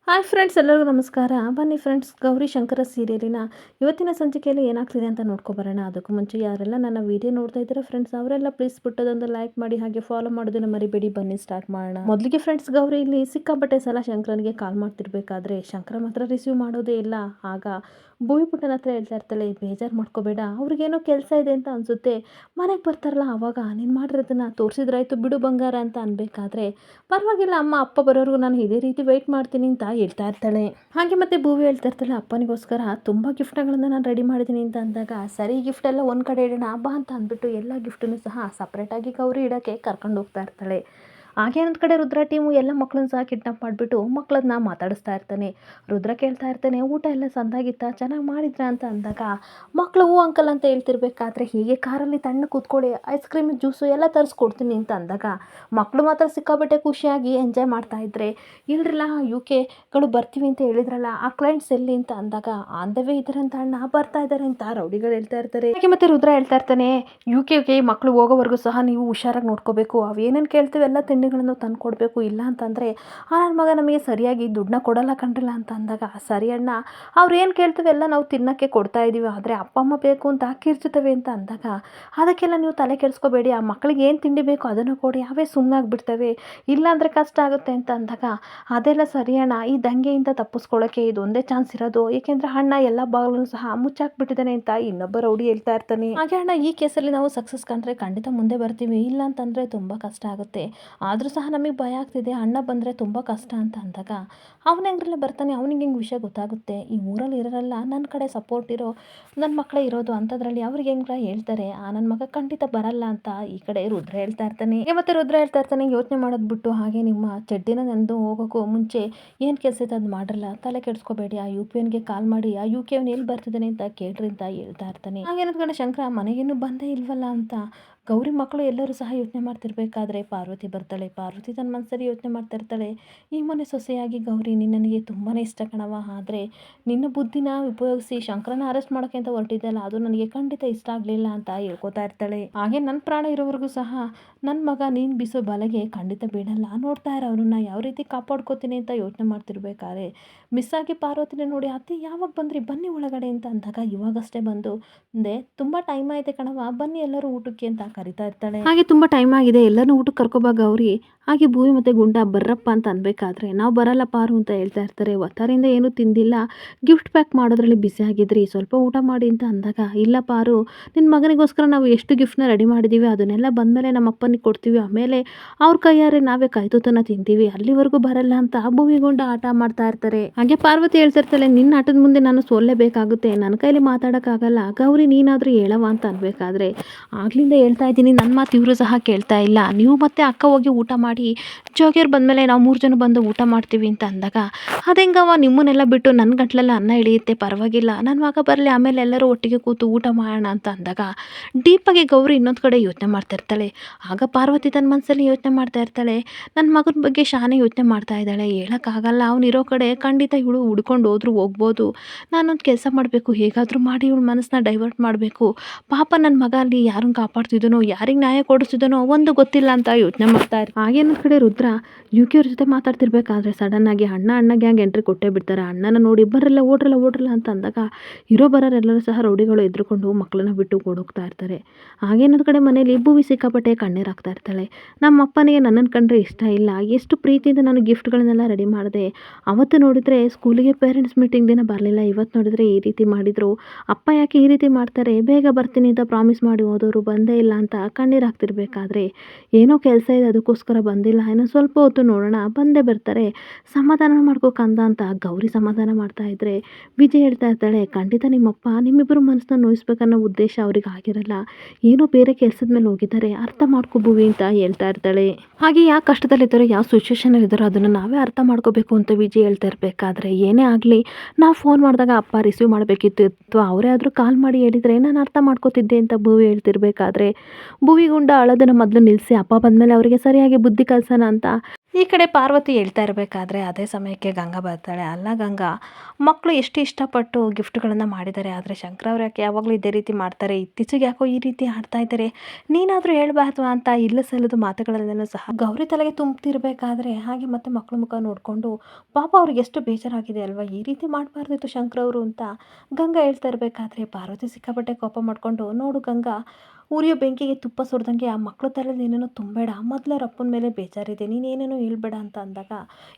Hi friends, ಎಲ್ಲರಿಗೂ ನಮಸ್ಕಾರ. ಬನ್ನಿ ಫ್ರೆಂಡ್ಸ್, ಗೌರಿ ಶಂಕರ ಸೀರಿಯಲಿನ ಇವತ್ತಿನ ಸಂಚಿಕೆಯಲ್ಲಿ ಏನಾಗ್ತಿದೆ ಅಂತ ನೋಡ್ಕೊಬರೋಣ. ಅದಕ್ಕೂ ಮುಂಚೆ ಯಾರೆಲ್ಲ ನನ್ನ ವಿಡಿಯೋ ನೋಡ್ತಾ ಇದ್ದೀರಾ ಫ್ರೆಂಡ್ಸ್, ಅವರೆಲ್ಲ ಪ್ಲೀಸ್ ಬಿಟ್ಟದೊಂದು ಲೈಕ್ ಮಾಡಿ, ಹಾಗೆ ಫಾಲೋ ಮಾಡೋದನ್ನ ಮರಿಬೇಡಿ. ಬನ್ನಿ ಸ್ಟಾರ್ಟ್ ಮಾಡೋಣ. ಮೊದಲಿಗೆ ಫ್ರೆಂಡ್ಸ್, ಗೌರಿ ಇಲ್ಲಿ ಸಿಕ್ಕಾಪಟ್ಟೆ ಸಲ ಶಂಕರನಿಗೆ ಕಾಲ್ ಮಾಡ್ತಿರ್ಬೇಕಾದ್ರೆ ಶಂಕರ ಮಾತ್ರ ರಿಸೀವ್ ಮಾಡೋದೇ ಇಲ್ಲ. ಆಗ ಭೂಮಿ ಪುಟ್ಟನ ಹತ್ರ ಹೇಳ್ತಾ ಇರ್ತಾಳೆ, ಬೇಜಾರು ಮಾಡ್ಕೋಬೇಡ, ಅವ್ರಿಗೇನೋ ಕೆಲಸ ಇದೆ ಅಂತ ಅನ್ಸುತ್ತೆ, ಮನೆಗೆ ಬರ್ತಾರಲ್ಲ ಆವಾಗ ನೀನು ಮಾಡಿರೋದನ್ನ ತೋರಿಸಿದ್ರಾಯ್ತು ಬಿಡು ಬಂಗಾರ ಅಂತ ಅನ್ಬೇಕಾದ್ರೆ, ಪರವಾಗಿಲ್ಲ ಅಮ್ಮ, ಅಪ್ಪ ಬರೋರ್ಗು ನಾನು ಇದೇ ರೀತಿ ವೆಯ್ಟ್ ಮಾಡ್ತೀನಿ ಅಂತ ಹೇಳ್ತಾ ಇರ್ತಾಳೆ. ಹಾಗೆ ಮತ್ತೆ ಭೂವಿ ಹೇಳ್ತಾ ಇರ್ತಾಳೆ, ಅಪ್ಪನಿಗೋಸ್ಕರ ತುಂಬ ಗಿಫ್ಟ್ಗಳನ್ನು ನಾನು ರೆಡಿ ಮಾಡಿದ್ದೀನಿ ಅಂತ ಅಂದಾಗ, ಸರಿ ಗಿಫ್ಟ್ ಎಲ್ಲ ಒಂದು ಕಡೆ ಇಡೋಣ ಬಾ ಅಂತ ಅಂದ್ಬಿಟ್ಟು ಎಲ್ಲ ಗಿಫ್ಟನ್ನು ಸಹ ಸಪ್ರೇಟಾಗಿ ಗೌರಿ ಇಡೋಕ್ಕೆ ಕರ್ಕೊಂಡು ಹೋಗ್ತಾ ಇರ್ತಾಳೆ. ಹಾಗೆ ಒಂದು ಕಡೆ ರುದ್ರ ಟೀಮು ಎಲ್ಲ ಮಕ್ಕಳನ್ನ ಸಹ ಕಿಡ್ನಾಪ್ ಮಾಡಿಬಿಟ್ಟು ಮಕ್ಕಳನ್ನ ಮಾತಾಡಿಸ್ತಾ ಇರ್ತಾನೆ. ರುದ್ರ ಕೇಳ್ತಾ ಇರ್ತಾನೆ, ಊಟ ಎಲ್ಲ ಸಂದಾಗಿತ್ತ, ಚೆನ್ನಾಗಿ ಮಾಡಿದ್ರ ಅಂತ ಅಂದಾಗ, ಮಕ್ಕಳು ಹೂ ಅಂಕಲ್ ಅಂತ ಹೇಳ್ತಿರ್ಬೇಕಾದ್ರೆ, ಹೀಗೆ ಕಾರಲ್ಲಿ ತಣ್ಣ ಕೂತ್ಕೊಳ್ಳಿ, ಐಸ್ ಕ್ರೀಮ್ ಜ್ಯೂಸು ಎಲ್ಲ ತರಿಸ್ಕೊಡ್ತೀನಿ ಅಂತ ಅಂದಾಗ, ಮಕ್ಕಳು ಮಾತ್ರ ಸಿಕ್ಕಾಪಟ್ಟೆ ಖುಷಿಯಾಗಿ ಎಂಜಾಯ್ ಮಾಡ್ತಾ ಇದ್ರೆ, ಇಲ್ರಲ್ಲ ಯುಕೆಗಳು ಬರ್ತೀವಿ ಅಂತ ಹೇಳಿದ್ರಲ್ಲ, ಆ ಕ್ಲೈಂಟ್ಸ್ ಎಲ್ಲಿ ಅಂತ ಅಂದಾಗ, ಆನ್ ದ ವೇ ಇದ್ದಾರೆ ಅಂತ ಅಣ್ಣ, ಬರ್ತಾ ಇದ್ದಾರೆ ಅಂತ ರೌಡಿಗಳು ಹೇಳ್ತಾ ಇರ್ತಾರೆ. ಹಾಗೆ ಮತ್ತೆ ರುದ್ರ ಹೇಳ್ತಾ ಇರ್ತಾನೆ, ಯುಕೆಗೆ ಮಕ್ಕಳು ಹೋಗೋವರೆಗೂ ಸಹ ನೀವು ಹುಷಾರಾಗಿ ನೋಡ್ಕೋಬೇಕು, ಅವೇನೇನು ಕೇಳ್ತೀವಿ ಎಲ್ಲ ತಿಂಡಿಗಳನ್ನು ತಂದು ಕೊಡಬೇಕು, ಇಲ್ಲ ಅಂತಂದರೆ ಆ ನನ್ನ ಮಗ ನಮಗೆ ಸರಿಯಾಗಿ ದುಡ್ಡನ್ನ ಕೊಡಲ್ಲ ಕಂಡ್ರಲ್ಲ ಅಂತ ಅಂದಾಗ, ಸರಿ ಅಣ್ಣ, ಅವ್ರು ಏನು ಕೇಳ್ತೀವಿ ಎಲ್ಲ ನಾವು ತಿನ್ನೋಕ್ಕೆ ಕೊಡ್ತಾ ಇದ್ದೀವಿ, ಆದರೆ ಅಪ್ಪ ಅಮ್ಮ ಬೇಕು ಅಂತ ಕಿರ್ಚುತ್ತವೆ ಅಂತ ಅಂದಾಗ, ಅದಕ್ಕೆಲ್ಲ ನೀವು ತಲೆ ಕೆಡಿಸ್ಕೋಬೇಡಿ, ಆ ಮಕ್ಕಳಿಗೆ ಏನು ತಿಂಡಿ ಬೇಕು ಅದನ್ನು ಕೊಡಿ, ಅವೇ ಸುಮ್ಮನಾಗ್ಬಿಡ್ತವೆ, ಇಲ್ಲಾಂದರೆ ಕಷ್ಟ ಆಗುತ್ತೆ ಅಂತ ಅಂದಾಗ, ಅದೆಲ್ಲ ಸರಿ ಅಣ್ಣ, ಈ ದಂಗೆಯಿಂದ ತಪ್ಪಿಸ್ಕೊಳ್ಳೋಕ್ಕೆ ಇದೊಂದೇ ಚಾನ್ಸ್ ಇರೋದು, ಏಕೆಂದರೆ ಅಣ್ಣ ಎಲ್ಲ ಬಾಗಿಲನ್ನು ಸಹ ಮುಚ್ಚಾಕ್ಬಿಟ್ಟಿದ್ದಾನೆ ಅಂತ ಇನ್ನೊಬ್ಬ ರೌಡಿ ಹೇಳ್ತಾ ಇರ್ತಾನೆ. ಹಾಗೆ ಅಣ್ಣ, ಈ ಕೇಸಲ್ಲಿ ನಾವು ಸಕ್ಸಸ್ ಕಂಡ್ರೆ ಖಂಡಿತ ಮುಂದೆ ಬರ್ತೀವಿ, ಇಲ್ಲ ಅಂತಂದರೆ ತುಂಬ ಕಷ್ಟ ಆಗುತ್ತೆ, ಆದರೂ ಸಹ ನಮಗೆ ಭಯ ಆಗ್ತಿದೆ, ಅಣ್ಣ ಬಂದರೆ ತುಂಬ ಕಷ್ಟ ಅಂತ ಅಂದಾಗ, ಅವನ ಹೆಂಗ್ರಲ್ಲ ಬರ್ತಾನೆ, ಅವನಿಗೆ ಹಿಂಗೆ ವಿಷಯ ಗೊತ್ತಾಗುತ್ತೆ, ಈ ಊರಲ್ಲಿ ಇರೋರಲ್ಲ ನನ್ನ ಕಡೆ ಸಪೋರ್ಟ್ ಇರೋ ನನ್ನ ಮಕ್ಕಳೇ ಇರೋದು ಅಂಥದ್ರಲ್ಲಿ ಅವ್ರಿಗೆ ಹೆಂಗ್ರ ಹೇಳ್ತಾರೆ, ಆ ನನ್ನ ಮಗ ಖಂಡಿತ ಬರಲ್ಲ ಅಂತ ಈ ಕಡೆ ರುದ್ರ ಹೇಳ್ತಾ ಇರ್ತಾನೆ. ಮತ್ತೆ ರುದ್ರ ಹೇಳ್ತಾ ಇರ್ತಾನೆ, ಯೋಚನೆ ಮಾಡೋದು ಬಿಟ್ಟು ಹಾಗೆ ನಿಮ್ಮ ಚಡ್ಡಿನ ನೆಂದು ಹೋಗೋಕ್ಕೂ ಮುಂಚೆ ಏನು ಕೆಲಸ ಇದೆ ಅದು ಮಾಡ್ರಲ್ಲ, ತಲೆ ಕೆಡಿಸ್ಕೋಬೇಡಿ, ಆ UPNಗೆ ಕಾಲ್ ಮಾಡಿ, ಆ UK ಅವನು ಎಲ್ಲಿ ಬರ್ತಿದ್ದಾನೆ ಅಂತ ಕೇಳ್ರಿ ಅಂತ ಹೇಳ್ತಾ ಇರ್ತಾನೆ. ಹಾಗೇನಂದ್ಕೊಂಡು ಶಂಕರ ಮನೆಗೇನು ಬಂದೇ ಇಲ್ವಲ್ಲ ಅಂತ ಗೌರಿ ಮಕ್ಕಳು ಎಲ್ಲರೂ ಸಹ ಯೋಚನೆ ಮಾಡ್ತಿರ್ಬೇಕಾದ್ರೆ ಪಾರ್ವತಿ ಬರ್ತಾಳೆ. ಪಾರ್ವತಿ ತನ್ನ ಮನಸ್ಸಲ್ಲಿ ಯೋಚನೆ ಮಾಡ್ತಾ ಇರ್ತಾಳೆ, ಈ ಮನೆ ಸೊಸೆಯಾಗಿ ಗೌರಿ ನನಗೆ ತುಂಬಾ ಇಷ್ಟ ಕಣವ, ಆದರೆ ನಿನ್ನ ಬುದ್ಧಿನ ಉಪಯೋಗಿಸಿ ಶಂಕರನ ಅರೆಸ್ಟ್ ಮಾಡೋಕ್ಕೆ ಅಂತ ಹೊರಟಿದ್ದಲ್ಲ, ಅದು ನನಗೆ ಖಂಡಿತ ಇಷ್ಟ ಆಗಲಿಲ್ಲ ಅಂತ ಹೇಳ್ಕೊತಾ ಇರ್ತಾಳೆ. ಹಾಗೆ ನನ್ನ ಪ್ರಾಣ ಇರೋವರೆಗೂ ಸಹ ನನ್ನ ಮಗ ನೀನು ಬಿಸೋ ಬಲೆಗೆ ಖಂಡಿತ ಬೀಳಲ್ಲ, ನೋಡ್ತಾ ಇರೋ ಅವ್ರನ್ನ ಯಾವ ರೀತಿ ಕಾಪಾಡ್ಕೋತೀನಿ ಅಂತ ಯೋಚನೆ ಮಾಡ್ತಿರ್ಬೇಕಾದ್ರೆ ಮಿಸ್ ಆಗಿ ಪಾರ್ವತಿನ ನೋಡಿ, ಅತ್ತೆ ಯಾವಾಗ ಬಂದ್ರಿ, ಬನ್ನಿ ಒಳಗಡೆ ಅಂತ ಅಂದಾಗ, ಇವಾಗಷ್ಟೇ ಬಂದು ತುಂಬ ಟೈಮ್ ಆಯ್ತೆ ಕಣವ, ಬನ್ನಿ ಎಲ್ಲರೂ ಊಟಕ್ಕೆ ಅಂತ ಕರಿತಾ ಇರ್ತಾಳೆ. ಹಾಗೆ ತುಂಬ ಟೈಮ್ ಆಗಿದೆ, ಎಲ್ಲರೂ ಊಟಕ್ಕೆ ಕರ್ಕೊಬಾ ಗೌರಿ, ಹಾಗೆ ಭೂಮಿ ಮತ್ತು ಗುಂಡ ಬರ್ರಪ್ಪ ಅಂತ ಅನ್ಬೇಕಾದ್ರೆ, ನಾವು ಬರಲ್ಲ ಪಾರು ಅಂತ ಹೇಳ್ತಾ ಇರ್ತಾರೆ. ಒತ್ತಾರಿಂದ ಏನೂ ತಿಂದಿಲ್ಲ, ಗಿಫ್ಟ್ ಪ್ಯಾಕ್ ಮಾಡೋದ್ರಲ್ಲಿ ಬ್ಯುಸಿ ಆಗಿದ್ರಿ, ಸ್ವಲ್ಪ ಊಟ ಮಾಡಿ ಅಂತ ಅಂದಾಗ, ಇಲ್ಲ ಪಾರು, ನಿನ್ನ ಮಗನಿಗೋಸ್ಕರ ನಾವು ಎಷ್ಟು ಗಿಫ್ಟ್ನ ರೆಡಿ ಮಾಡಿದ್ದೀವಿ, ಅದನ್ನೆಲ್ಲ ಬಂದಮೇಲೆ ನಮ್ಮ ಅಪ್ಪನಿಗೆ ಕೊಡ್ತೀವಿ, ಆಮೇಲೆ ಅವ್ರ ಕೈಯಾರೆ ನಾವೇ ಕಾಯ್ತೂತನ ತಿಂತೀವಿ, ಅಲ್ಲಿವರೆಗೂ ಬರಲ್ಲ ಅಂತ ಭೂಮಿಗೊಂಡ ಆಟ ಮಾಡ್ತಾ ಇರ್ತಾರೆ. ಹಾಗೆ ಪಾರ್ವತಿ ಹೇಳ್ತಾ ಇರ್ತಾಳೆ, ನಿನ್ನ ಆಟದ ಮುಂದೆ ನಾನು ಸೋಲ್ಲೇಬೇಕಾಗುತ್ತೆ, ನನ್ನ ಕೈಲಿ ಮಾತಾಡೋಕ್ಕಾಗಲ್ಲ, ಗೌರಿ ನೀನಾದರೂ ಹೇಳವ ಅಂತ ಅನ್ಬೇಕಾದ್ರೆ, ಆಗ್ಲಿಂದ ಹೇಳ್ತಾ ಇದ್ದೀನಿ, ನನ್ನ ಮಾತು ಇವರು ಸಹ ಕೇಳ್ತಾ ಇಲ್ಲ, ನೀವು ಮತ್ತೆ ಅಕ್ಕ ಹೋಗಿ ಊಟ ಮಾಡಿ, ಜೋಗಿಯವ್ರು ಬಂದಮೇಲೆ ನಾವು 3 ಜನ ಬಂದು ಊಟ ಮಾಡ್ತೀವಿ ಅಂತ ಅಂದಾಗ, ಅದೆಂಗವ ನಿಮ್ಮನ್ನೆಲ್ಲ ಬಿಟ್ಟು ನನ್ನ ಗಂಟ್ಲೆಲ್ಲ ಅನ್ನ ಇಳಿಯುತ್ತೆ, ಪರವಾಗಿಲ್ಲ ನನ್ನ ಮಗ ಬರಲಿ, ಆಮೇಲೆ ಎಲ್ಲರೂ ಒಟ್ಟಿಗೆ ಕೂತು ಊಟ ಮಾಡೋಣ ಅಂತ ಅಂದಾಗ, ಡೀಪಾಗಿ ಗೌರಿ ಇನ್ನೊಂದು ಕಡೆ ಯೋಚನೆ ಮಾಡ್ತಾ ಇರ್ತಾಳೆ. ಆಗ ಪಾರ್ವತಿ ತನ್ನ ಮನಸ್ಸಲ್ಲಿ ಯೋಚನೆ ಮಾಡ್ತಾ ಇರ್ತಾಳೆ, ನನ್ನ ಮಗನ ಬಗ್ಗೆ ಶಾನೆ ಯೋಚನೆ ಮಾಡ್ತಾ ಇದ್ದಾಳೆ, ಹೇಳೋಕ್ಕಾಗಲ್ಲ, ಅವನಿರೋ ಕಡೆ ಖಂಡಿತ ಇವಳು ಹುಡ್ಕೊಂಡು ಹೋದ್ರೂ ಹೋಗ್ಬೋದು, ನಾನೊಂದು ಕೆಲಸ ಮಾಡಬೇಕು, ಹೇಗಾದರೂ ಮಾಡಿ ಇವಳು ಮನಸ್ಸನ್ನ ಡೈವರ್ಟ್ ಮಾಡಬೇಕು, ಪಾಪ ನನ್ನ ಮಗ ಅಲ್ಲಿ ಯಾರನ್ನ ಕಾಪಾಡ್ತಿದ್ದಾನೋ, ಯಾರಿಗೆ ನ್ಯಾಯ ಕೊಡಿಸ್ತಿದ್ದಾನೋ ಒಂದು ಗೊತ್ತಿಲ್ಲ ಅಂತ ಯೋಚನೆ ಮಾಡ್ತಾ ಇರ್ತಾರೆ. ಹಾಗೇನೊಂದು ಕಡೆ ರುದ್ರ UK ಅವ್ರ ಜೊತೆ ಮಾತಾಡ್ತಿರ್ಬೇಕಾದ್ರೆ ಸಡನ್ನಾಗಿ ಅಣ್ಣ ಗ್ಯಾಂಗ್ ಎಂಟ್ರಿ ಕೊಟ್ಟೇ ಬಿಡ್ತಾರೆ. ಅಣ್ಣನ ನೋಡಿ ಬರಲ್ಲ ಓಡ್ರಲ್ಲ ಅಂತ ಅಂದಾಗ, ಇರೋ ಬರೋರೆಲ್ಲರೂ ಸಹ ರೌಡಿಗಳು ಎದ್ರುಕೊಂಡು ಮಕ್ಕಳನ್ನ ಬಿಟ್ಟು ಓಡೋಗ್ತಾ ಇರ್ತಾರೆ. ಹಾಗೇನೊಂದು ಕಡೆ ಮನೇಲಿ ಭೂಮಿ ಸಿಕ್ಕಾಪಟ್ಟೆ ಕಣ್ಣೀರಾಗ್ತಾ ಇರ್ತಾಳೆ. ನಮ್ಮ ಅಪ್ಪನಿಗೆ ನನ್ನನ್ನು ಕಂಡ್ರೆ ಇಷ್ಟ ಇಲ್ಲ, ಎಷ್ಟು ಪ್ರೀತಿಯಿಂದ ನಾನು ಗಿಫ್ಟ್ಗಳನ್ನೆಲ್ಲ ರೆಡಿ ಮಾಡಿದೆ, ಅವತ್ತು ನೋಡಿದರೆ ಸ್ಕೂಲಿಗೆ ಪೇರೆಂಟ್ಸ್ ಮೀಟಿಂಗ್ ದಿನ ಬರಲಿಲ್ಲ, ಇವತ್ತು ನೋಡಿದರೆ ಈ ರೀತಿ ಮಾಡಿದರು, ಅಪ್ಪ ಯಾಕೆ ಈ ರೀತಿ ಮಾಡ್ತಾರೆ, ಬೇಗ ಬರ್ತೀನಿ ಅಂತ ಪ್ರಾಮಿಸ್ ಮಾಡಿ ಹೋದವರು ಬಂದೇ ಇಲ್ಲ ಅಂತ ಕಣ್ಣೀರಾಗ್ತಿರ್ಬೇಕಾದ್ರೆ, ಏನೋ ಕೆಲಸ ಇದೆ ಅದಕ್ಕೋಸ್ಕರ ಬಂದಿಲ್ಲ, ಇನ್ನೂ ಸ್ವಲ್ಪ ಹೊತ್ತು ನೋಡೋಣ ಬಂದೇ ಬರ್ತಾರೆ, ಸಮಾಧಾನ ಮಾಡ್ಕೋ ಕಂದ ಅಂತ ಗೌರಿ ಸಮಾಧಾನ ಮಾಡ್ತಾ ಇದ್ರೆ, ವಿಜಯ್ ಹೇಳ್ತಾ ಇರ್ತಾಳೆ, ಖಂಡಿತ ನಿಮ್ಮಪ್ಪ ನಿಮ್ಮಿಬ್ಬರು ಮನಸ್ಸನ್ನ ನೋಯಿಸ್ಬೇಕನ್ನೋ ಉದ್ದೇಶ ಅವ್ರಿಗೆ ಆಗಿರಲ್ಲ, ಏನೋ ಬೇರೆ ಕೆಲಸದ ಮೇಲೆ ಹೋಗಿದ್ದಾರೆ, ಅರ್ಥ ಮಾಡ್ಕೋಬೂವಿ ಅಂತ ಹೇಳ್ತಾ ಇರ್ತಾಳೆ. ಹಾಗೆ ಯಾವ ಕಷ್ಟದಲ್ಲಿದ್ದಾರೋ, ಯಾವ ಸಿಚುವೇಶನಲ್ಲಿ ಇದ್ದಾರೋ ಅದನ್ನು ನಾವೇ ಅರ್ಥ ಮಾಡ್ಕೋಬೇಕು ಅಂತ ವಿಜಯ್ ಹೇಳ್ತಾ ಇರಬೇಕಾದ್ರೆ, ಏನೇ ಆಗಲಿ ನಾವು ಫೋನ್ ಮಾಡಿದಾಗ ಅಪ್ಪ ರಿಸೀವ್ ಮಾಡಬೇಕಿತ್ತು, ಅಥವಾ ಅವರೇ ಆದರೂ ಕಾಲ್ ಮಾಡಿ ಹೇಳಿದರೆ ನಾನು ಅರ್ಥ ಮಾಡ್ಕೋತಿದ್ದೆ ಅಂತ ಭೂವಿ ಹೇಳ್ತಿರ್ಬೇಕಾದ್ರೆ, ಭೂವಿಗುಂಡ ಅಳೋದನ್ನು ಮೊದಲು ನಿಲ್ಲಿಸಿ, ಅಪ್ಪ ಬಂದಮೇಲೆ ಅವರಿಗೆ ಸರಿಯಾಗಿ ಬುದ್ಧಿ ಕಲಿಸೋಣ ಅಂತ ಈ ಕಡೆ ಪಾರ್ವತಿ ಹೇಳ್ತಾ ಇರಬೇಕಾದ್ರೆ ಅದೇ ಸಮಯಕ್ಕೆ ಗಂಗಾ ಬರ್ತಾಳೆ. ಅಲ್ಲ ಗಂಗಾ, ಮಕ್ಕಳು ಎಷ್ಟು ಇಷ್ಟಪಟ್ಟು ಗಿಫ್ಟ್ಗಳನ್ನು ಮಾಡಿದ್ದಾರೆ, ಆದರೆ ಶಂಕರ್ ಅವ್ರು ಯಾಕೆ ಯಾವಾಗಲೂ ಇದೇ ರೀತಿ ಮಾಡ್ತಾರೆ, ಇತ್ತೀಚೆಗೆ ಯಾಕೋ ಈ ರೀತಿ ಆಡ್ತಾ ಇದ್ದಾರೆ, ನೀನಾದರೂ ಹೇಳ್ಬಾರ್ದು ಅಂತ ಇಲ್ಲ ಸಲ್ಲದ ಮಾತುಗಳನ್ನೆಲ್ಲ ಸಹ ಗೌರಿ ತಲೆಗೆ ತುಂಬ್ತಿರ್ಬೇಕಾದ್ರೆ ಹಾಗೆ ಮತ್ತೆ ಮಕ್ಕಳ ಮುಖ ನೋಡಿಕೊಂಡು ಪಾಪ ಅವ್ರಿಗೆ ಎಷ್ಟು ಬೇಜಾರಾಗಿದೆ ಅಲ್ವಾ, ಈ ರೀತಿ ಮಾಡಬಾರ್ದಿತ್ತು ಶಂಕರ್ ಅವರು ಅಂತ ಗಂಗಾ ಹೇಳ್ತಾ ಇರಬೇಕಾದ್ರೆ ಪಾರ್ವತಿ ಸಿಕ್ಕಾಪಟ್ಟೆ ಕೋಪ ಮಾಡಿಕೊಂಡು, ನೋಡು ಗಂಗಾ, ಉರಿಯೋ ಬೆಂಕಿಗೆ ತುಪ್ಪ ಸುರಿದಂಗೆ ಆ ಮಕ್ಕಳ ತಲೆಯಲ್ಲಿ ಏನೇನೋ ತುಂಬಬೇಡ, ಮೊದಲು ಅವ್ರ ಅಪ್ಪನ ಮೇಲೆ ಬೇಜಾರಿದೆ, ನೀನೇನೇನೋ ಹೇಳ್ಬೇಡ ಅಂತ ಅಂದಾಗ,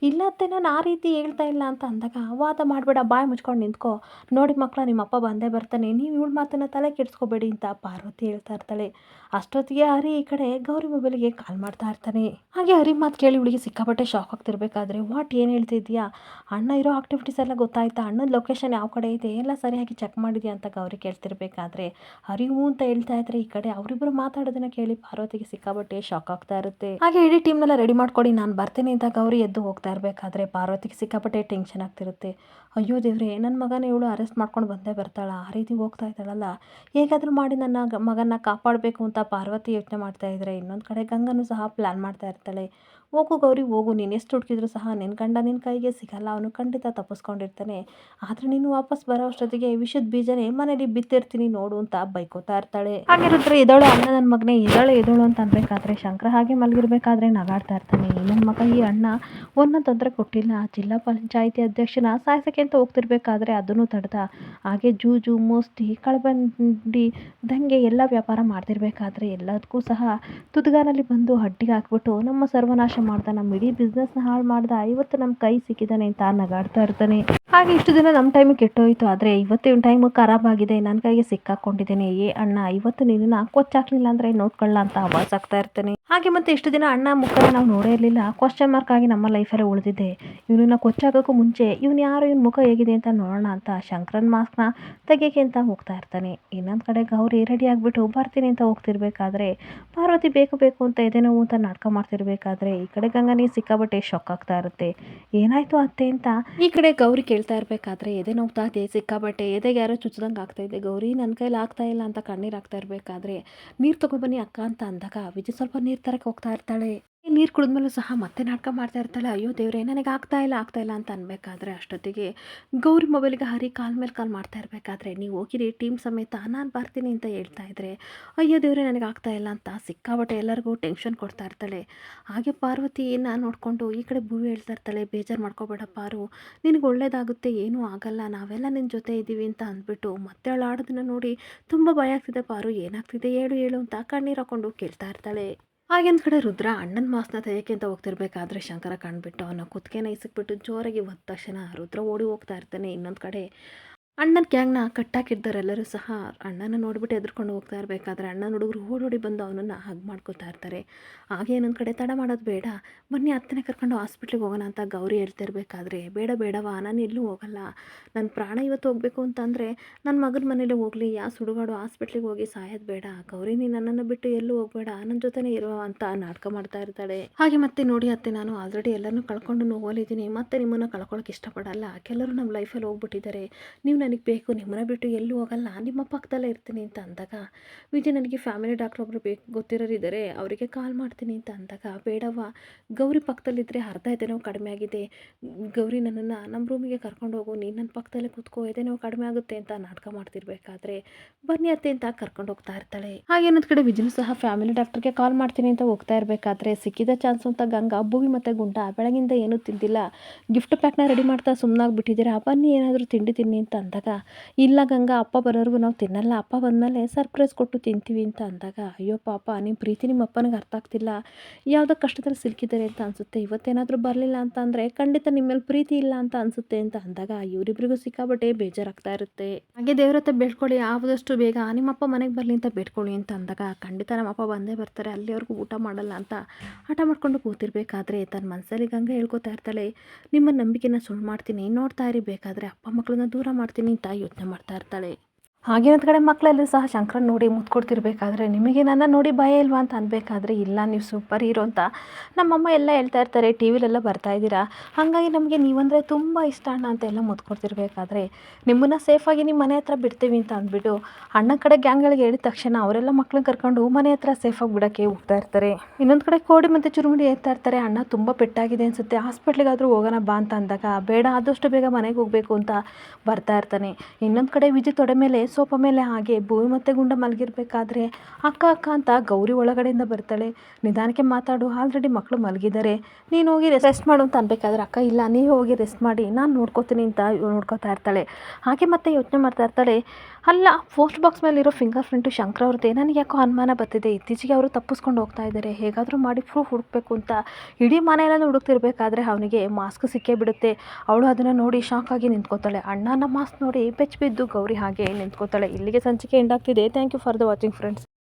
ಇಲ್ಲ ಅತ್ತೆ ನಾನು ಆ ರೀತಿ ಹೇಳ್ತಾ ಇಲ್ಲ ಅಂತ ಅಂದಾಗ, ವಾದ ಮಾಡಬೇಡ, ಬಾಯಿ ಮುಚ್ಕೊಂಡು ನಿಂತ್ಕೋ, ನೋಡಿ ಮಕ್ಕಳ ನಿಮ್ಮ ಅಪ್ಪ ಬಂದೇ ಬರ್ತಾನೆ, ನೀವು ಇವಳ ಮಾತನ್ನು ತಲೆ ಕೆಡಿಸ್ಕೋಬೇಡಿ ಅಂತ ಪಾರ್ವತಿ ಹೇಳ್ತಾ ಇರ್ತಾಳೆ. ಅಷ್ಟೊತ್ತಿಗೆ ಹರಿ ಈ ಕಡೆ ಗೌರಿ ಮೊಬೈಲಿಗೆ ಕಾಲ್ ಮಾಡ್ತಾ ಇರ್ತಾನೆ. ಹಾಗೆ ಹರಿ ಮಾತು ಕೇಳಿ ಇವಳಿಗೆ ಸಿಕ್ಕಾಪಟ್ಟೆ ಶಾಕ್ ಆಗ್ತಿರ್ಬೇಕಾದ್ರೆ, ವಾಟ್ ಏನು ಹೇಳ್ತಿದ್ಯಾ, ಅಣ್ಣ ಇರೋ ಆಕ್ಟಿವಿಟೀಸ್ ಎಲ್ಲ ಗೊತ್ತಾಯ್ತಾ, ಅಣ್ಣನ ಲೊಕೇಶನ್ ಯಾವ ಕಡೆ ಇದೆ ಎಲ್ಲ ಸರಿಯಾಗಿ ಚೆಕ್ ಮಾಡಿದ್ಯಾ ಅಂತ ಗೌರಿ ಕೇಳ್ತಿರ್ಬೇಕಾದ್ರೆ ಹರಿ ಹೂ ಅಂತ ಹೇಳ್ತಾ ಇದ್ರೆ, ಈ ಕಡೆ ಅವರಿಬ್ಬರು ಮಾತಾಡೋದನ್ನ ಕೇಳಿ ಪಾರ್ವತಿಗೆ ಸಿಕ್ಕಾಪಟ್ಟೆ ಶಾಕ್ ಆಗ್ತಾ ಇರುತ್ತೆ. ಹಾಗೆ ಇಡೀ ಟೀಮ್ನೆಲ್ಲ ರೆಡಿ ಮಾಡ್ಕೊಡಿ ನಾನು ಬರ್ತೀನಿ ಅಂತ ಗೌರಿ ಎದ್ದು ಹೋಗ್ತಾ ಇರಬೇಕಾದ್ರೆ ಪಾರ್ವತಿಗೆ ಸಿಕ್ಕಾಪಟ್ಟೆ ಟೆನ್ಷನ್ ಆಗ್ತಿರುತ್ತೆ. ಅಯ್ಯೋ ದೇವ್ರೆ, ನನ್ನ ಮಗನ ಇವಳು ಅರೆಸ್ಟ್ ಮಾಡ್ಕೊಂಡು ಬಂದೇ ಬರ್ತಾಳ, ಆ ರೀತಿ ಹೋಗ್ತಾ ಇದ್ದಾಳಲ್ಲ, ಹೇಗಾದರೂ ಮಾಡಿ ನನ್ನ ಮಗನ ಕಾಪಾಡಬೇಕು ಅಂತ ಪಾರ್ವತಿ ಯೋಚನೆ ಮಾಡ್ತಾ ಇದ್ರೆ, ಇನ್ನೊಂದು ಕಡೆ ಗಂಗನೂ ಸಹ ಪ್ಲಾನ್ ಮಾಡ್ತಾ ಇರ್ತಾಳೆ. ಹೋಗು ಗೌರಿ ಹೋಗು, ನೀನು ಎಷ್ಟು ಹುಡುಕಿದ್ರು ಸಹ ನಿನ್ನ ಗಂಡ ನಿನ್ನ ಕೈಗೆ ಸಿಗಲ್ಲ, ಅವನು ಖಂಡಿತ ತಪ್ಪಿಸ್ಕೊಂಡಿರ್ತಾನೆ, ಆದರೆ ನೀನು ವಾಪಸ್ ಬರೋ ಅಷ್ಟೊತ್ತಿಗೆ ವಿಷದ ಬೀಜನೇ ಮನೇಲಿ ಬಿತ್ತಿರ್ತೀನಿ ನೋಡು ಅಂತ ಬೈಕೋತಾ ಇರ್ತಾಳೆ. ಹಾಗೆ ರುದ್ರ ಎದೋಳು ಅಣ್ಣ ನನ್ನ ಮಗನೇ ಎದೋಳು ಅಂತ ಅನ್ಬೇಕಾದ್ರೆ ಶಂಕರ ಹಾಗೆ ಮಲಗಿರ್ಬೇಕಾದ್ರೆ ನಗಾಡ್ತಾ ಇರ್ತಾನೆ. ನನ್ನ ಮಗ ಈ ಅಣ್ಣ ಒಂದೊಂದು ತೊಂದರೆ ಕೊಟ್ಟಿಲ್ಲ, ಜಿಲ್ಲಾ ಪಂಚಾಯಿತಿ ಅಧ್ಯಕ್ಷನ ಸಾಯಿಸಕ್ಕೆ ಅಂತ ಹೋಗ್ತಿರ್ಬೇಕಾದ್ರೆ ಅದನ್ನು ತಡೆದ, ಹಾಗೆ ಜೂಜು ಮೋಸ್ತಿ ಕಳಬಂಡಿ ದಂಗೆ ಎಲ್ಲ ವ್ಯಾಪಾರ ಮಾಡ್ತಿರ್ಬೇಕಾದ್ರೆ ಎಲ್ಲದಕ್ಕೂ ಸಹ ತುದಿಗಾಲಲ್ಲಿ ಬಂದು ಹಡ್ಡಿಗೆ ಹಾಕ್ಬಿಟ್ಟು ನಮ್ಮ ಸರ್ವನಾಶ ಮಾಡ್ದ, ನಮ್ಮ ಇಡೀ ಬಿಸ್ನೆಸ್ನ ಹಾಳು ಮಾಡ್ದ, ಇವತ್ತು ನಮ್ಮ ಕೈ ಸಿಕ್ಕಿದ್ದಾನೆ ಅಂತ ನಗಾಡ್ತಾ ಇರ್ತಾನೆ. ಹಾಗೆ ಇಷ್ಟು ದಿನ ನಮ್ಮ ಟೈಮಿಗೆ ಕೆಟ್ಟೋಯ್ತು, ಆದರೆ ಇವತ್ತಿನ ಟೈಮು ಖರಾಬ್ ಆಗಿದೆ, ನನ್ನ ಕೈಗೆ ಸಿಕ್ಕಾಕೊಂಡಿದ್ದೇನೆ, ಅಣ್ಣ ಇವತ್ತು ನಿನ್ನ ಕೊಚ್ಚಾಕ್ಲಿಲ್ಲ ಅಂದರೆ ನೋಡ್ಕೊಳ್ಳ ಅಂತ ಆವಾಜ್ ಆಗ್ತಾ ಇರ್ತಾನೆ. ಹಾಗೆ ಮತ್ತೆ ಇಷ್ಟು ದಿನ ಅಣ್ಣ ಮುಖನ ನಾವು ನೋಡೇ ಇರಲಿಲ್ಲ, ಕ್ವಶನ್ ಮಾರ್ಕ್ ಆಗಿ ನಮ್ಮ ಲೈಫಲ್ಲೇ ಉಳಿದಿದೆ, ಇವನನ್ನ ಕೊಚ್ಚಾಕೋಕ್ಕೂ ಮುಂಚೆ ಇವನು ಯಾರು, ಇವನ ಮುಖ ಹೇಗಿದೆ ಅಂತ ನೋಡೋಣ ಅಂತ ಶಂಕರನ್ ಮಾಸ್ಕ್ನ ತೆಗಿಯೋಕೆ ಅಂತ ಹೋಗ್ತಾ ಇರ್ತಾನೆ. ಇನ್ನೊಂದು ಕಡೆ ಗೌರಿ ರೆಡಿ ಆಗಿಬಿಟ್ಟು ಬರ್ತೀನಿ ಅಂತ ಹೋಗ್ತಿರ್ಬೇಕಾದ್ರೆ ಪಾರ್ವತಿ ಬೇಕು ಅಂತ ಎದೆ ನೋವು ಅಂತ ನಾಟಕ ಮಾಡ್ತಿರ್ಬೇಕಾದ್ರೆ ಈ ಕಡೆ ಗಂಗನಿಗೆ ಸಿಕ್ಕಾಬಟ್ಟೆ ಶಾಕ್ ಆಗ್ತಾ ಇರುತ್ತೆ. ಏನಾಯ್ತು ಅತ್ತೆ ಅಂತ ಈ ಕಡೆ ಗೌರಿ ಕೇಳ್ತಾ ಇರಬೇಕಾದ್ರೆ ಎದೆ ನೋವ್ತಾ ಇದೆ ಸಿಕ್ಕಾಬಟ್ಟೆ, ಎದೆಗೆ ಯಾರೋ ಚುಚ್ಚದಂಗೆ ಆಗ್ತಾ ಇದೆ ಗೌರಿ, ನನ್ನ ಕೈಲಿ ಆಗ್ತಾ ಇಲ್ಲ ಅಂತ ಕಣ್ಣೀರು ಆಗ್ತಾ ಇರಬೇಕಾದ್ರೆ ನೀರು ತಗೊಬನ್ನಿ ಅಕ್ಕ ಅಂತ ಅಂದಾಗ ವಿಜಯ್ ಸ್ವಲ್ಪ ನೀರು ತರಕ್ಕೆ ಹೋಗ್ತಾ ಇರ್ತಾಳೆ. ನೀರು ಕುಡಿದ್ಮೇಲೂ ಸಹ ಮತ್ತೆ ನಾಟಕ ಮಾಡ್ತಾ ಇರ್ತಾಳೆ. ಅಯ್ಯೋ ದೇವ್ರೆ ನನಗೆ ಆಗ್ತಾ ಇಲ್ಲ ಅಂತ ಅನ್ಬೇಕಾದ್ರೆ ಅಷ್ಟೊತ್ತಿಗೆ ಗೌರಿ ಮೊಬೈಲಿಗೆ ಹರಿ ಕಾಲ್ ಮೇಲೆ ಕಾಲ್ ಮಾಡ್ತಾ ಇರಬೇಕಾದ್ರೆ, ನೀವು ಹೋಗಿರಿ ಟೀಮ್ ಸಮೇತ ನಾನು ಬರ್ತೀನಿ ಅಂತ ಹೇಳ್ತಾ ಇದ್ರೆ, ಅಯ್ಯೋ ದೇವ್ರೆ ನನಗೆ ಆಗ್ತಾ ಇಲ್ಲ ಅಂತ ಸಿಕ್ಕಾಬಟ್ಟೆ ಎಲ್ಲರಿಗೂ ಟೆನ್ಷನ್ ಕೊಡ್ತಾ ಇರ್ತಾಳೆ. ಹಾಗೆ ಪಾರ್ವತಿಯನ್ನು ನೋಡಿಕೊಂಡು ಈ ಕಡೆ ಭೂವಿ ಹೇಳ್ತಾ ಇರ್ತಾಳೆ, ಬೇಜಾರು ಮಾಡ್ಕೋಬೇಡ ಪಾರು, ನಿನಗೆ ಒಳ್ಳೇದಾಗುತ್ತೆ, ಏನೂ ಆಗಲ್ಲ, ನಾವೆಲ್ಲ ನಿನ್ನ ಜೊತೆ ಇದ್ದೀವಿ ಅಂತ ಅಂದ್ಬಿಟ್ಟು ಮತ್ತೆ ಅವಳು ಆಡೋದನ್ನ ನೋಡಿ ತುಂಬ ಭಯ ಆಗ್ತಿದೆ ಪಾರು, ಏನಾಗ್ತಿದೆ ಹೇಳು ಅಂತ ಕಣ್ಣೀರು ಹಾಕೊಂಡು ಕೇಳ್ತಾ ಇರ್ತಾಳೆ. ಹಾಗೇನು ಕಡೆ ರುದ್ರ ಅಣ್ಣನ ಮಾಸ್ನ ತೆಗೆಯೋಕೆ ಅಂತ ಹೋಗ್ತಿರ್ಬೇಕಾದ್ರೆ ಶಂಕರ ಕಂಡುಬಿಟ್ಟು ಅವನ ಕುತ್ತಿಗೆನ ಇಸಕ್ಬಿಟ್ಟು ಜೋರಾಗಿ ಒದ್ದ ತಕ್ಷಣ ರುದ್ರ ಓಡಿ ಹೋಗ್ತಾ ಇರ್ತಾನೆ. ಇನ್ನೊಂದು ಕಡೆ ಅಣ್ಣನ ಗ್ಯಾಂಗ್ನ ಕಟ್ಟಾಕಿದ್ದವರೆಲ್ಲರೂ ಸಹ ಅಣ್ಣನ ನೋಡಿಬಿಟ್ಟು ಎದ್ರುಕೊಂಡು ಹೋಗ್ತಾ ಇರಬೇಕಾದ್ರೆ ಅಣ್ಣನ ಹುಡುಗರು ಓಡೋಡಿ ಬಂದು ಅವನನ್ನು ಹಗ್ ಮಾಡ್ಕೋತಾ ಇರ್ತಾರೆ. ಹಾಗೆ ಇನ್ನೊಂದು ಕಡೆ ತಡ ಮಾಡೋದು ಬೇಡ, ಬನ್ನಿ ಅತ್ತನೇ ಕರ್ಕೊಂಡು ಹಾಸ್ಪಿಟ್ಲಿಗೆ ಹೋಗೋಣ ಅಂತ ಗೌರಿ ಹೇಳ್ತಿರ್ಬೇಕಾದ್ರೆ, ಬೇಡವಾ ನಾನು ಎಲ್ಲೂ ಹೋಗಲ್ಲ, ನನ್ನ ಪ್ರಾಣ ಇವತ್ತು ಹೋಗಬೇಕು ಅಂತಂದರೆ ನನ್ನ ಮಗನ ಮನೇಲಿ ಹೋಗಲಿ, ಯಾವ ಸುಡುಗಾಡು ಹಾಸ್ಪಿಟ್ಲಿಗೆ ಹೋಗಿ ಸಾಯೋದು ಬೇಡ, ಗೌರಿ ನೀನು ನನ್ನನ್ನು ಬಿಟ್ಟು ಎಲ್ಲೂ ಹೋಗಬೇಡ, ನನ್ನ ಜೊತೆನೇ ಇರುವ ಅಂತ ನಾಟಕ ಮಾಡ್ತಾ ಇರ್ತಾಳೆ. ಹಾಗೆ ಮತ್ತೆ ನೋಡಿ ಅತ್ತೆ, ನಾನು ಆಲ್ರೆಡಿ ಎಲ್ಲರನ್ನೂ ಕಳ್ಕೊಂಡು ನೋವಲ್ಲಿದ್ದೀನಿ, ಮತ್ತೆ ನಿಮ್ಮನ್ನು ಕಳ್ಕೊಳ್ಳೋಕೆ ಇಷ್ಟಪಡಲ್ಲ, ಕೆಲವರು ನಮ್ಮ ಲೈಫಲ್ಲಿ ಹೋಗ್ಬಿಟ್ಟಿದ್ದಾರೆ, ನೀವು ನನಗೆ ಬೇಕು, ನಿಮ್ಮನ್ನ ಬಿಟ್ಟು ಎಲ್ಲೂ ಹೋಗಲ್ಲ, ನಿಮ್ಮ ಪಕ್ಕದಲ್ಲೇ ಇರ್ತೀನಿ ಅಂತ ಅಂದಾಗ ವಿಜಯ್ ನನಗೆ ಫ್ಯಾಮಿಲಿ ಡಾಕ್ಟರ್ ಒಬ್ಬರು ಗೊತ್ತಿರೋರು ಇದ್ದಾರೆ, ಅವರಿಗೆ ಕಾಲ್ ಮಾಡ್ತೀನಿ ಅಂತ ಅಂದಾಗ, ಬೇಡವ್ವ ಗೌರಿ ಪಕ್ಕದಲ್ಲಿದ್ದರೆ ಅರ್ಧ ಎದೆನೋವು ಕಡಿಮೆ ಆಗಿದೆ, ಗೌರಿ ನನ್ನನ್ನು ನಮ್ಮ ರೂಮಿಗೆ ಕರ್ಕೊಂಡು ಹೋಗು, ನೀನು ನನ್ನ ಪಕ್ಕದಲ್ಲೇ ಕೂತ್ಕೋ, ಎದೆನೋವು ಕಡಿಮೆ ಆಗುತ್ತೆ ಅಂತ ನಾಟಕ ಮಾಡ್ತಿರ್ಬೇಕಾದ್ರೆ ಬನ್ನಿ ಅತ್ತೆ ಅಂತ ಕರ್ಕೊಂಡು ಹೋಗ್ತಾ ಇರ್ತಾಳೆ. ಹಾಗೆ ಇನ್ನೊಂದು ಕಡೆ ವಿಜಯ್ ಸಹ ಫ್ಯಾಮಿಲಿ ಡಾಕ್ಟರ್ಗೆ ಕಾಲ್ ಮಾಡ್ತೀನಿ ಅಂತ ಹೋಗ್ತಾ ಇರಬೇಕಾದ್ರೆ ಸಿಕ್ಕಿದ ಚಾನ್ಸ್ ಅಂತ ಗಂಗಾ ಭೂಮಿ ಮತ್ತು ಗುಂಡ ಬೆಳಗಿಂದ ಏನೂ ತಿಂದಿಲ್ಲ, ಗಿಫ್ಟ್ ಪ್ಯಾಕ್ನ ರೆಡಿ ಮಾಡ್ತಾ ಸುಮ್ಮನಾಗ್ಬಿಟ್ಟಿದ್ದೀರಾ, ಬನ್ನಿ ಏನಾದರೂ ತಿಂಡಿ ತಿನ್ನಿ ಅಂತ ಅಂದಾಗ, ಇಲ್ಲ ಗಂಗಾ ಅಪ್ಪ ಬರೋರ್ಗು ನಾವು ತಿನ್ನಲ್ಲ, ಅಪ್ಪ ಬಂದಮೇಲೆ ಸರ್ಪ್ರೈಸ್ ಕೊಟ್ಟು ತಿಂತೀವಿ ಅಂತ ಅಂದಾಗ, ಅಯ್ಯೋ ಪಾಪ ನಿಮ್ಮ ಪ್ರೀತಿ ನಿಮ್ಮ ಅಪ್ಪನಿಗೆ ಅರ್ಥ ಆಗ್ತಿಲ್ಲ, ಯಾವುದೋ ಕಷ್ಟದಲ್ಲಿ ಸಿಲುಕಿದ್ದಾರೆ ಅಂತ ಅನಿಸುತ್ತೆ, ಇವತ್ತೇನಾದರೂ ಬರಲಿಲ್ಲ ಅಂತ ಅಂದರೆ ಖಂಡಿತ ನಿಮ್ಮ ಮೇಲೆ ಪ್ರೀತಿ ಇಲ್ಲ ಅಂತ ಅನಿಸುತ್ತೆ ಅಂತ ಅಂದಾಗ ಇವರಿಬ್ಬರಿಗೂ ಸಿಕ್ಕಾಬಟ್ಟೆ ಬೇಜಾರಾಗ್ತಾ ಇರುತ್ತೆ. ಹಾಗೆ ದೇವ್ರ ಹತ್ರ ಬೇಡ್ಕೊಳ್ಳಿ, ಆದಷ್ಟು ಬೇಗ ನಿಮ್ಮಪ್ಪ ಮನೆಗೆ ಬರಲಿ ಅಂತ ಬೇಡ್ಕೊಳ್ಳಿ ಅಂತ ಅಂದಾಗ, ಖಂಡಿತ ನಮ್ಮಪ್ಪ ಬಂದೇ ಬರ್ತಾರೆ, ಅಲ್ಲಿವರೆಗೂ ಊಟ ಮಾಡಲ್ಲ ಅಂತ ಹಠ ಮಾಡ್ಕೊಂಡು ಕೂತಿರ್ಬೇಕಾದ್ರೆ ತನ್ನ ಮನಸ್ಸಲ್ಲಿ ಗಂಗಾ ಹೇಳ್ಕೊತಾ ಇರ್ತಾಳೆ, ನಿಮ್ಮ ನಂಬಿಕೆನ ಸುಳ್ಳು ಮಾಡ್ತೀನಿ, ನೋಡ್ತಾ ಇರಿ, ಬೇಕಾದರೆ ಅಪ್ಪ ಮಕ್ಕಳನ್ನ ದೂರ ಮಾಡ್ತೀನಿ ಅಂತ ಯೋಚನೆ ಮಾಡ್ತಾ ಇರ್ತಾಳೆ. ಹಾಗೇನೊಂದು ಕಡೆ ಮಕ್ಕಳಲ್ಲೂ ಸಹ ಶಂಕರನ್ ನೋಡಿ ಮುತ್ತು ಕೊಡ್ತಿರ್ಬೇಕಾದ್ರೆ ನಿಮಗೆ ನನ್ನ ನೋಡಿ ಭಯ ಇಲ್ವಾ ಅಂತ ಅನ್ಬೇಕಾದ್ರೆ ಇಲ್ಲ ನೀವು ಸೂಪರ್ ಹೀರೋ ಅಂತ ನಮ್ಮಮ್ಮ ಎಲ್ಲ ಹೇಳ್ತಾ ಇರ್ತಾರೆ, ಟಿ ವಿಲೆಲ್ಲ ಬರ್ತಾ ಇದ್ದೀರಾ, ಹಾಗಾಗಿ ನಮಗೆ ನೀವಂದರೆ ತುಂಬ ಇಷ್ಟ ಅಣ್ಣ ಅಂತ ಎಲ್ಲ ಮುತ್ತು ಕೊಡ್ತಿರ್ಬೇಕಾದ್ರೆ ನಿಮ್ಮನ್ನು ಸೇಫಾಗಿ ನಿಮ್ಮ ಮನೆ ಹತ್ರ ಬಿಡ್ತೀವಿ ಅಂತ ಅಂದ್ಬಿಟ್ಟು ಅಣ್ಣ ಕಡೆ ಗ್ಯಾಂಗ್ಗಳಿಗೆ ಹೇಳಿದ ತಕ್ಷಣ ಅವರೆಲ್ಲ ಮಕ್ಕಳನ್ನ ಕರ್ಕೊಂಡು ಮನೆ ಹತ್ರ ಸೇಫಾಗಿ ಬಿಡೋಕ್ಕೆ ಹೋಗ್ತಾ ಇರ್ತಾರೆ. ಇನ್ನೊಂದು ಕಡೆ ಕೋಡಿ ಮತ್ತು ಚುರುಮುಡಿ ಹೇಳ್ತಾ ಇರ್ತಾರೆ, ಅಣ್ಣ ತುಂಬ ಪೆಟ್ಟಾಗಿದೆ ಅನಿಸುತ್ತೆ, ಹಾಸ್ಪಿಟ್ಲಿಗಾದರೂ ಹೋಗೋಣ ಬಾ ಅಂತ ಅಂದಾಗ ಬೇಡ ಆದಷ್ಟು ಬೇಗ ಮನೆಗೆ ಹೋಗಬೇಕು ಅಂತ ಬರ್ತಾ ಇರ್ತಾನೆ. ಇನ್ನೊಂದು ಕಡೆ ವಿಜಯ್ ತೊಡೆ ಮೇಲೆ ಸೋಫಾ ಮೇಲೆ ಹಾಗೆ ಭೂಮಿ ಮತ್ತು ಗುಂಡ ಮಲಗಿರ್ಬೇಕಾದ್ರೆ ಅಕ್ಕ ಅಕ್ಕ ಅಂತ ಗೌರಿ ಒಳಗಡೆಯಿಂದ ಬರ್ತಾಳೆ. ನಿಧಾನಕ್ಕೆ ಮಾತಾಡು, ಆಲ್ರೆಡಿ ಮಕ್ಕಳು ಮಲಗಿದ್ದಾರೆ, ನೀನು ಹೋಗಿ ರೆಸ್ಟ್ ಮಾಡು ಅಂತ ಅನ್ಬೇಕಾದ್ರೆ ಅಕ್ಕ ಇಲ್ಲ ನೀವು ಹೋಗಿ ರೆಸ್ಟ್ ಮಾಡಿ ನಾನು ನೋಡ್ಕೋತೀನಿ ಅಂತ ನೋಡ್ಕೋತಾ ಇರ್ತಾಳೆ. ಹಾಗೆ ಮತ್ತೆ ಯೋಚನೆ ಮಾಡ್ತಾ ಇರ್ತಾಳೆ, ಅಲ್ಲ ಪೋಸ್ಟ್ ಬಾಕ್ಸ್ ಮೇಲಿರೋ ಫಿಂಗರ್ ಪ್ರಿಂಟು ಶಂಕರ್ ಅವ್ರದ್ದೇ, ನನಗೆ ಯಾಕೋ ಅನುಮಾನ ಬರ್ತಿದೆ, ಇತ್ತೀಚೆಗೆ ಅವರು ತಪ್ಪಿಸ್ಕೊಂಡು ಹೋಗ್ತಾ ಇದ್ದಾರೆ, ಹೇಗಾದರೂ ಮಾಡಿ ಪ್ರೂಫ್ ಹುಡುಕಬೇಕು ಅಂತ ಇಡೀ ಮನೆಯೆಲ್ಲ ಹುಡುಕ್ತಿರ್ಬೇಕಾದ್ರೆ ಅವನಿಗೆ ಮಾಸ್ಕ್ ಸಿಕ್ಕೇ ಬಿಡುತ್ತೆ. ಅವಳು ಅದನ್ನು ನೋಡಿ ಶಾಕ್ ಆಗಿ ನಿಂತ್ಕೋತಾಳೆ. ಅಣ್ಣನ ಮಾಸ್ಕ್ ನೋಡಿ ಬೆಚ್ಚ ಬಿದ್ದು ಗೌರಿ ಹಾಗೆ ನಿಂತ್ಕೋತಾಳೆ. ಇಲ್ಲಿಗೆ ಸಂಚಿಕೆ ಎಂಡ್ ಆಗ್ತಿದೆ. Thank you for the watching friends.